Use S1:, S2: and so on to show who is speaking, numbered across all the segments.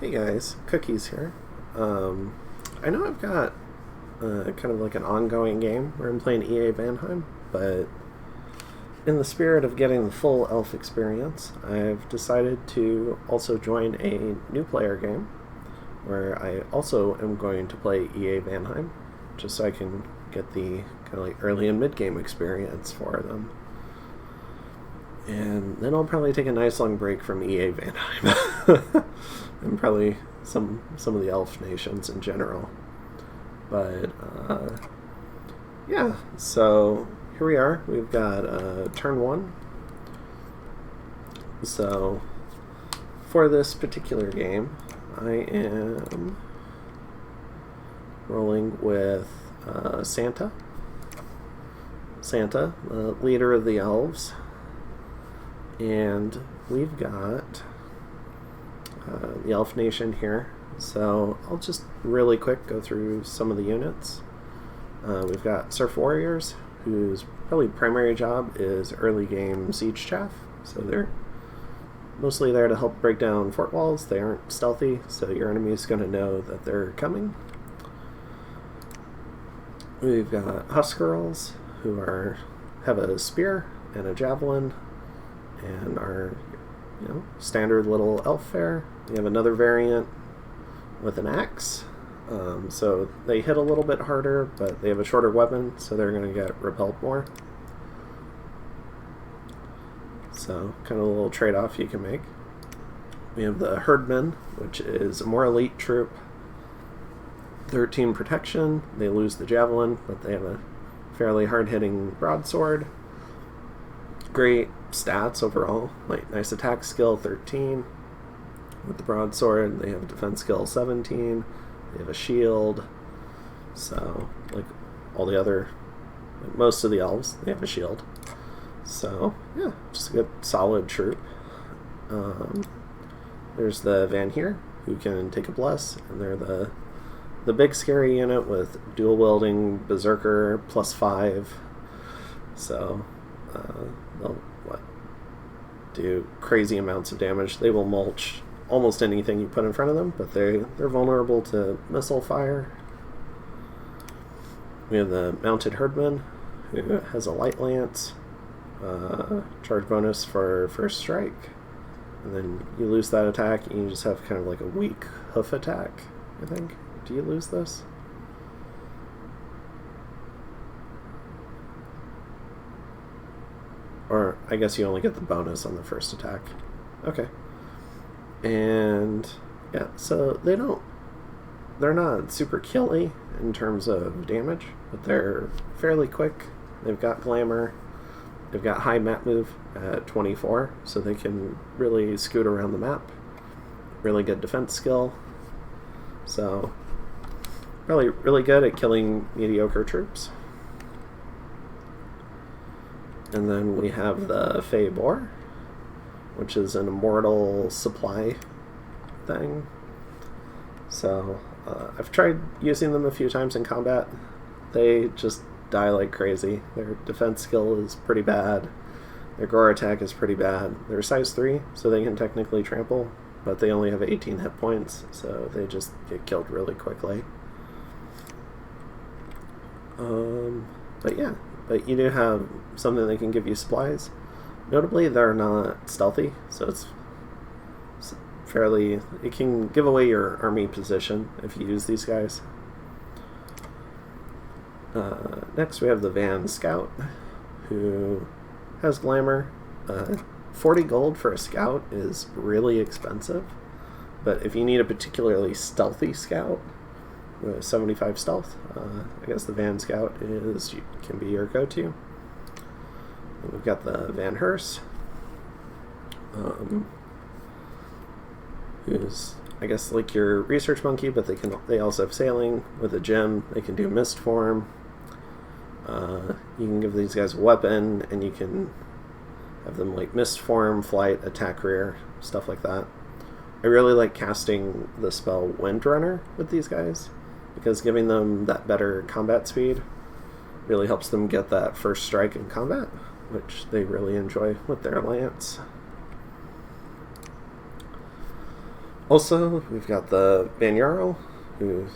S1: Hey guys, Cookies here. I know I've got kind of like an ongoing game where I'm playing EA Vanheim, but in the spirit of getting the full elf experience, I've decided to also join a new player game where I also am going to play EA Vanheim, just so I can get the kind of like early and mid game experience for them. And then I'll probably take a nice long break from EA Vanheim. And probably some of the elf nations in general. But yeah, so here we are. We've got turn one. So for this particular game, I am rolling with Santa. Santa, the leader of the elves. And we've got the elf nation here. So I'll just really quick go through some of the units. We've got Surf Warriors, whose probably primary job is early game siege chaff. So they're mostly there to help break down fort walls. They aren't stealthy, so your enemy is going to know that they're coming. We've got Husk Girls, who have a spear and a javelin, and are standard little elf fare. We have another variant with an axe. So they hit a little bit harder, but they have a shorter weapon, so they're going to get repelled more. So kind of a little trade-off you can make. We have the Herdmen, which is a more elite troop. 13 protection. They lose the javelin, but they have a fairly hard-hitting broadsword. Great stats overall, like nice attack skill 13 with the broadsword. They have a defense skill 17. They have a shield. So like all the other, like most of the elves, they have a shield. So yeah, just a good solid troop. There's the Vanheim, who can take a bless, and they're the big scary unit with dual wielding berserker +5. So they'll do crazy amounts of damage. They will mulch almost anything you put in front of them, but they're vulnerable to missile fire. We have the Mounted Herdman, who has a light lance, charge bonus for first strike, and then you lose that attack and you just have kind of like a weak hoof attack, I think. Do you lose this? Or I guess you only get the bonus on the first attack. Okay. And yeah, so they're not super killy in terms of damage, but they're fairly quick. They've got glamour. They've got high map move at 24, so they can really scoot around the map. Really good defense skill. So probably really good at killing mediocre troops. And then we have the Fey Boar, which is an immortal supply thing. So I've tried using them a few times in combat. They just die like crazy. Their defense skill is pretty bad. Their gore attack is pretty bad. They're size 3, so they can technically trample, but they only have 18 hit points, so they just get killed really quickly. But yeah, but you do have something that can give you supplies. Notably, they're not stealthy, so it's fairly... It can give away your army position if you use these guys. Next, we have the Van Scout, who has glamour. 40 gold for a scout is really expensive, but if you need a particularly stealthy scout, 75 stealth, I guess the Van Scout can be your go-to. And we've got the Van Hurst, who's I guess like your research monkey, but they also have sailing with a gem. They can do mist form. You can give these guys a weapon, and you can have them like mist form, flight, attack rear, stuff like that. I really like casting the spell Windrunner with these guys, because giving them that better combat speed really helps them get that first strike in combat, which they really enjoy with their lance. Also, we've got the Vanheim, who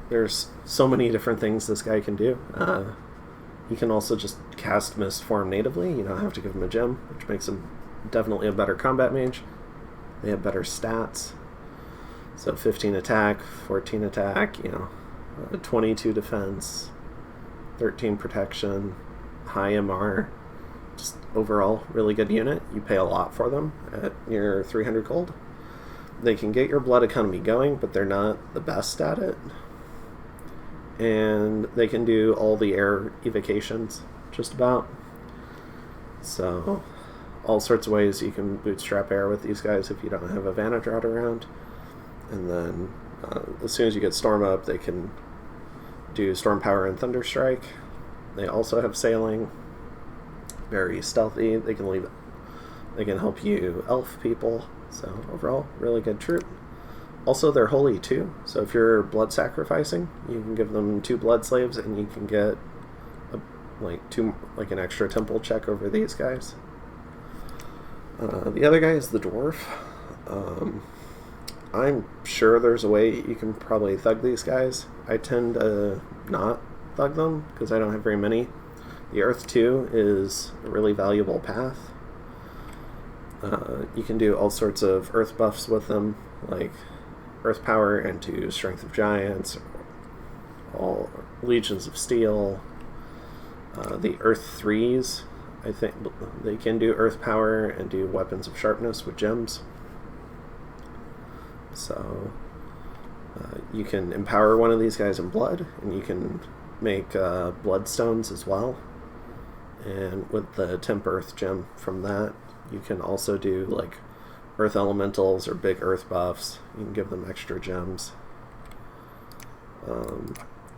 S1: there's so many different things this guy can do. He can also just cast Mist Form natively. You don't have to give him a gem, which makes him definitely a better combat mage. They have better stats. So 15 attack, 14 attack, 22 defense, 13 protection, high MR. Just overall, really good unit. You pay a lot for them at your 300 gold. They can get your blood economy going, but they're not the best at it. And they can do all the air evocations, just about. So, all sorts of ways you can bootstrap air with these guys if you don't have a Vanadrot around. And then, as soon as you get Storm up, they can do Storm Power and Thunder Strike. They also have Sailing. Very stealthy. They can help you elf people. So overall, really good troop. Also, they're holy too. So if you're blood sacrificing, you can give them 2 blood slaves, and you can get an extra temple check over these guys. The other guy is the dwarf. I'm sure there's a way you can probably thug these guys. I tend to not thug them because I don't have very many. The Earth 2 is a really valuable path. You can do all sorts of Earth buffs with them, like Earth Power into Strength of Giants, all Legions of Steel. The Earth 3s, I think they can do Earth Power and do Weapons of Sharpness with gems. So you can empower one of these guys in blood, and you can make bloodstones as well. And with the Temp Earth gem from that, you can also do like Earth Elementals or big Earth buffs. You can give them extra gems.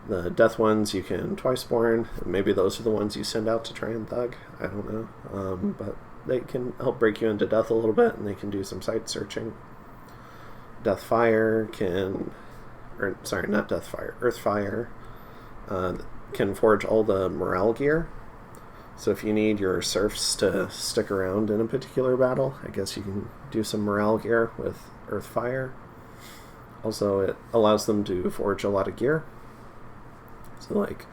S1: The Death ones you can twice born. Maybe those are the ones you send out to try and thug. I don't know. But they can help break you into death a little bit, and they can do some site searching. Deathfire can... sorry, not Deathfire. Earthfire can forge all the morale gear. So if you need your serfs to stick around in a particular battle, I guess you can do some morale gear with Earthfire. Also, it allows them to forge a lot of gear. So like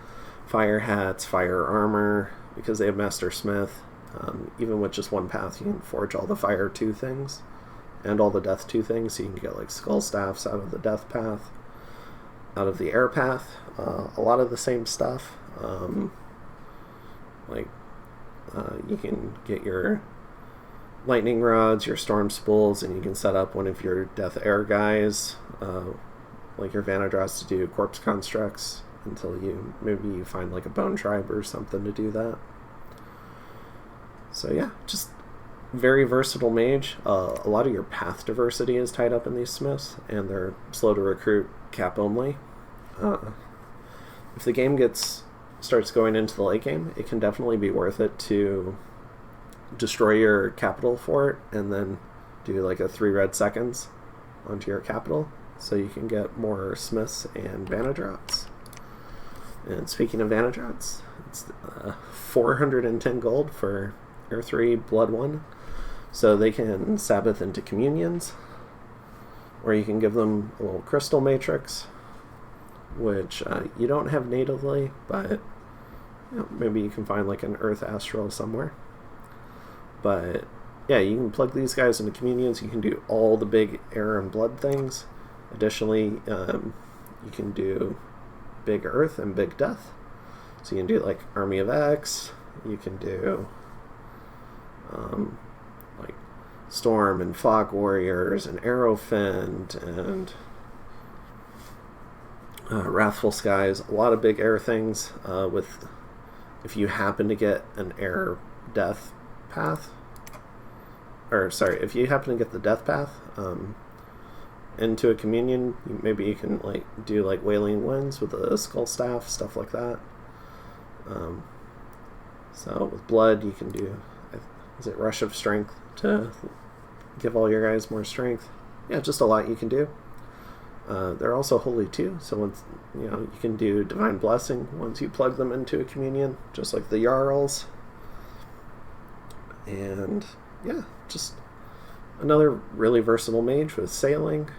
S1: fire hats, fire armor, because they have Master Smith. Even with just one path, you can forge all the Fire 2 things and all the Death 2 things. So you can get like Skull Staffs out of the Death path, out of the Air path. A lot of the same stuff. You can get your lightning rods, your storm spools, and you can set up one of your death air guys, like your Vanadrots, to do corpse constructs until you find like a bone tribe or something to do that. So yeah, just very versatile mage. A lot of your path diversity is tied up in these smiths, and they're slow to recruit, cap only. If the game starts going into the late game, it can definitely be worth it to destroy your capital fort and then do like a 3 red seconds onto your capital so you can get more smiths and Vanadrots. And speaking of Vanadrots, it's 410 gold for Air 3 Blood 1. So they can Sabbath into communions, or you can give them a little crystal matrix, which you don't have natively, but maybe you can find like an Earth Astral somewhere. But yeah, you can plug these guys into communions. You can do all the big air and blood things. Additionally, you can do big Earth and big Death. So you can do like Army of X. You can do like Storm and Fog Warriors and Arrowfiend and Wrathful Skies. A lot of big air things. If you happen to get an air death path, if you happen to get the death path into a communion, maybe you can like do like Wailing Winds with a Skull Staff, stuff like that. So with blood, you can do, is it Rush of Strength to give all your guys more strength? Yeah, just a lot you can do. They're also holy too, so once you can do Divine Blessing once you plug them into a communion, just like the Jarls. And yeah, just another really versatile mage with Sailing.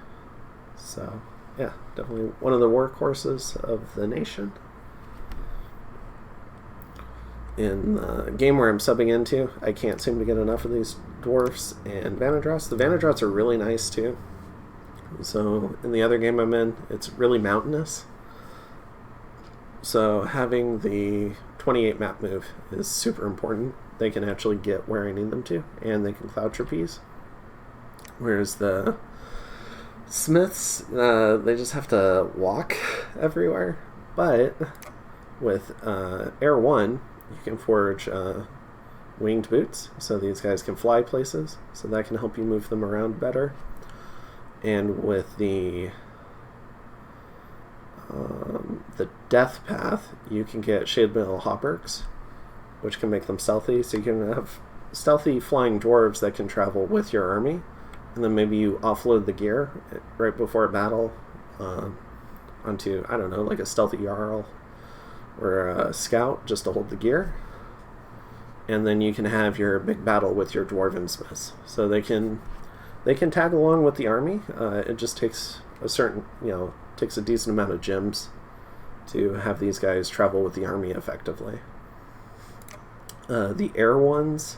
S1: So, yeah, definitely one of the workhorses of the nation. In the game where I'm subbing into, I can't seem to get enough of these dwarfs and Vanadrots. The Vanadrots are really nice too. So in the other game I'm in, it's really mountainous. So having the 28 map move is super important. They can actually get where I need them to, and they can cloud trapeze. Whereas the smiths, they just have to walk everywhere. But with Air 1, you can forge winged boots, so these guys can fly places. So that can help you move them around better. And with the death path, you can get shade metal hauberks, which can make them stealthy. So you can have stealthy flying dwarves that can travel with your army, and then maybe you offload the gear right before a battle onto, I don't know, like a stealthy jarl or a scout just to hold the gear. And then you can have your big battle with your dwarven smiths. So they can tag along with the army. It just takes a certain, takes a decent amount of gems to have these guys travel with the army effectively. The air ones,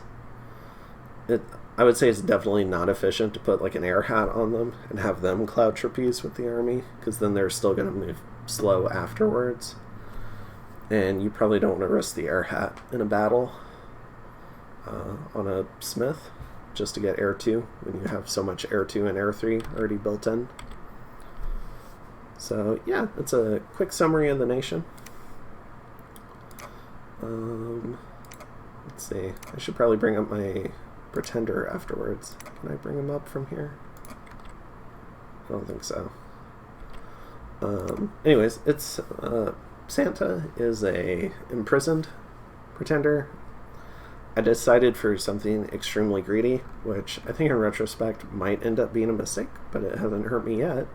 S1: I would say it's definitely not efficient to put like an air hat on them and have them cloud trapeze with the army, because then they're still going to move slow afterwards. And you probably don't want to risk the air hat in a battle on a smith just to get air 2 when you have so much air 2 and air 3 already built in. So yeah, that's a quick summary of the nation. Let's see, I should probably bring up my pretender afterwards. Can I bring him up from here? I don't think so. Anyways, it's Santa is a imprisoned pretender. I decided for something extremely greedy, which I think in retrospect might end up being a mistake, but it hasn't hurt me yet.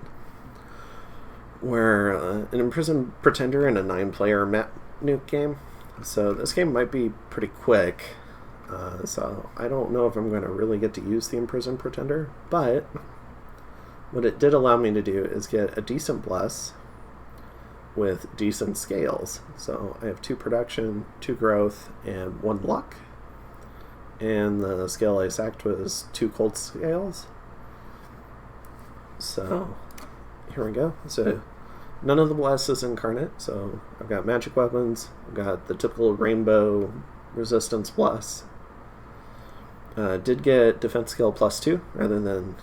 S1: Where an imprisoned pretender in a 9-player map nuke game. So this game might be pretty quick. So I don't know if I'm going to really get to use the imprisoned pretender, but what it did allow me to do is get a decent bless with decent scales. So I have 2 production, 2 growth, and 1 luck. And the scale I sacked was 2 cold scales. So here we go. So none of the bless is incarnate. So I've got magic weapons. I've got the typical rainbow resistance bless. Did get defense skill +2 rather than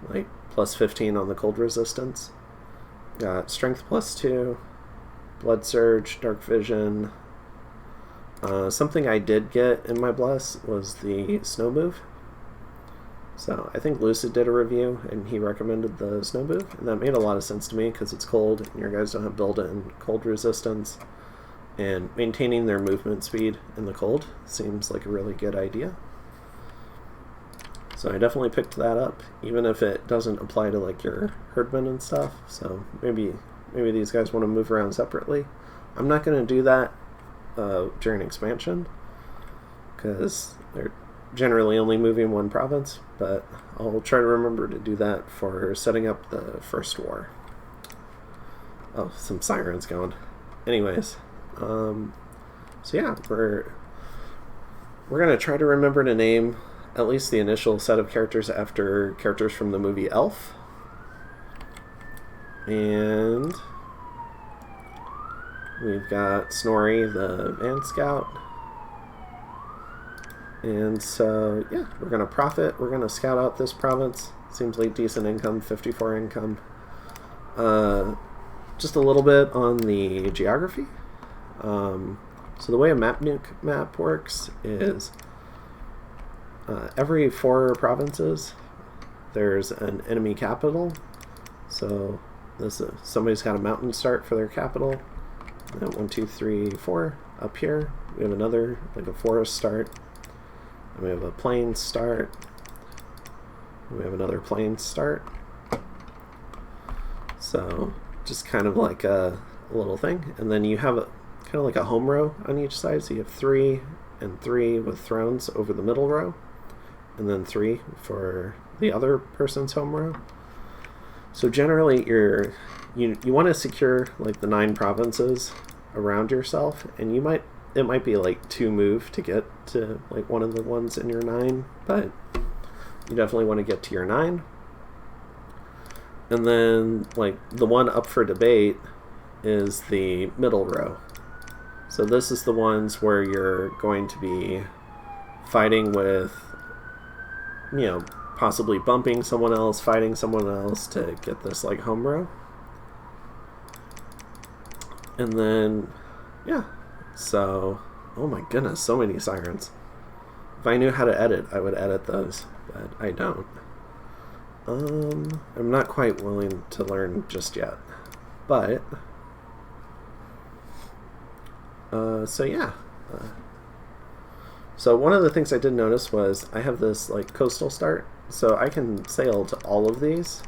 S1: like +15 on the cold resistance. Got strength +2, blood surge, dark vision. Something I did get in my bless was the snow move. So I think Lucid did a review and he recommended the snow move, and that made a lot of sense to me because it's cold and your guys don't have built-in cold resistance, and maintaining their movement speed in the cold seems like a really good idea. So I definitely picked that up, even if it doesn't apply to like your herdmen and stuff. So maybe these guys want to move around separately. I'm not going to do that during expansion, because they're generally only moving 1 province, but I'll try to remember to do that for setting up the first war. Oh, some sirens going. Anyways, so yeah, we're gonna try to remember to name at least the initial set of characters after characters from the movie Elf. And we've got Snorri, the man scout. And so, yeah, we're going to profit. We're going to scout out this province. Seems like decent income, 54 income. Just a little bit on the geography. So the way a map nuke map works is every 4 provinces, there's an enemy capital. So somebody's got a mountain start for their capital. And 1, 2, 3, 4 up here. We have another, like a forest start. And we have a plain start. We have another plain start. So just kind of like a little thing. And then you have kind of like a home row on each side. So you have 3 and 3 with thrones over the middle row. And then 3 for the other person's home row. So generally, you want to secure like the 9 provinces around yourself, and it might be like 2 move to get to like one of the ones in your 9, but you definitely want to get to your 9. And then like the one up for debate is the middle row. So this is the ones where you're going to be fighting with, possibly bumping someone else, fighting someone else to get this like home row. And then, yeah. So, oh my goodness, so many sirens. If I knew how to edit, I would edit those, but I don't. I'm not quite willing to learn just yet, but so yeah. So one of the things I did notice was I have this like coastal start, so I can sail to all of these.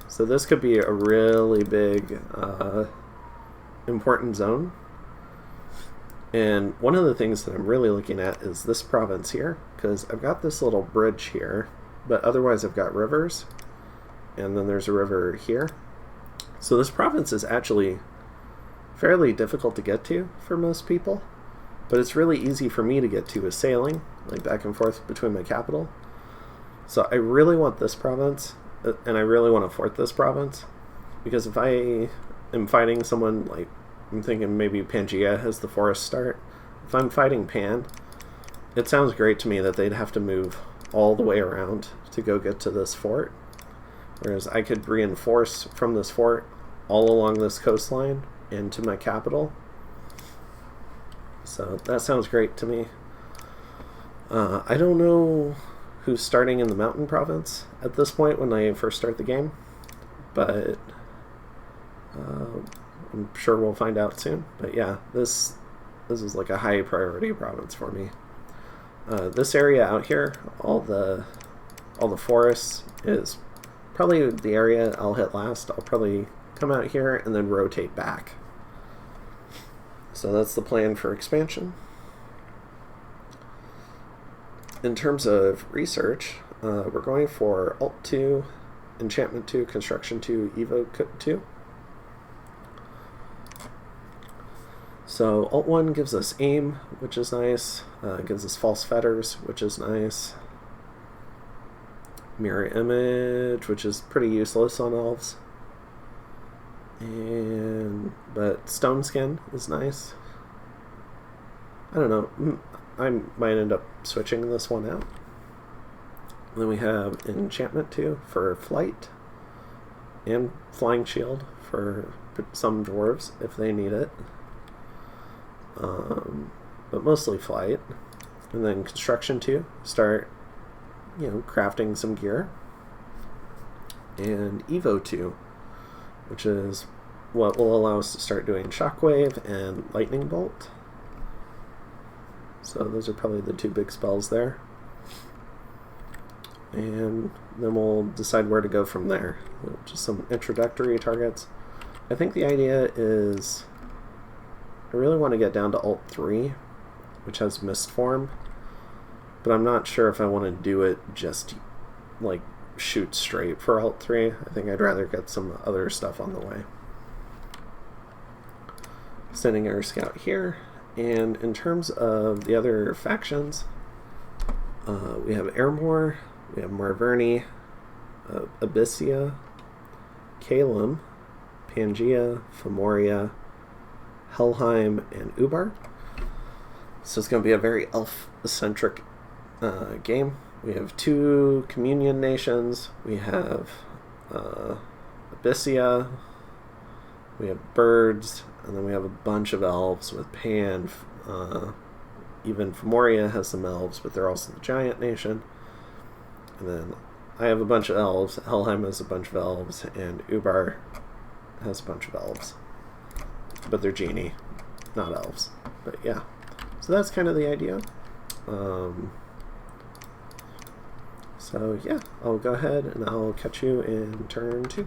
S1: So this could be a really big, important zone. And one of the things that I'm really looking at is this province here, because I've got this little bridge here, but otherwise I've got rivers, and then there's a river here. So this province is actually fairly difficult to get to for most people, but it's really easy for me to get to with sailing, like back and forth between my capital. So I really want this province, and I really want to fort this province, because if I am fighting someone, like I'm thinking maybe Pangaea has the forest start. If I'm fighting Pan, it sounds great to me that they'd have to move all the way around to go get to this fort, whereas I could reinforce from this fort all along this coastline into my capital. So that sounds great to me. I don't know who's starting in the mountain province at this point when I first start the game, but I'm sure we'll find out soon. But yeah, this is like a high priority province for me. This area out here, all the forests, is probably the area I'll hit last. I'll probably come out here and then rotate back. So that's the plan for expansion. In terms of research, we're going for Alt 2, Enchantment 2, Construction 2, Evo 2. So Alt 1 gives us aim, which is nice. Gives us false fetters, which is nice. Mirror image, which is pretty useless on elves. But stone skin is nice. I don't know. I might end up switching this one out. Then we have enchantment 2 for flight, and flying shield for some dwarves if they need it. But mostly flight. And then construction 2, start crafting some gear. And Evo 2, which is what will allow us to start doing shockwave and lightning bolt. So those are probably the 2 big spells there. And then we'll decide where to go from there. Just some introductory targets. I think the idea is I really want to get down to Alt 3, which has Mist Form, but I'm not sure if I want to do it just like shoot straight for Alt 3. I think I'd rather get some other stuff on the way. Sending our scout here. And in terms of the other factions, we have Airmore, we have Marverni, Abyssia, Calum, Pangaea, Femoria, Helheim, and Ubar. So it's going to be a very elf-centric game. We have 2 communion nations. We have Abyssia, we have birds, and then we have a bunch of elves with Pan. Even Femoria has some elves, but they're also the giant nation. And then I have a bunch of elves. Helheim has a bunch of elves, and Ubar has a bunch of elves. But they're genie, not elves. But yeah, so that's kind of the idea. So yeah, I'll go ahead and I'll catch you in turn 2.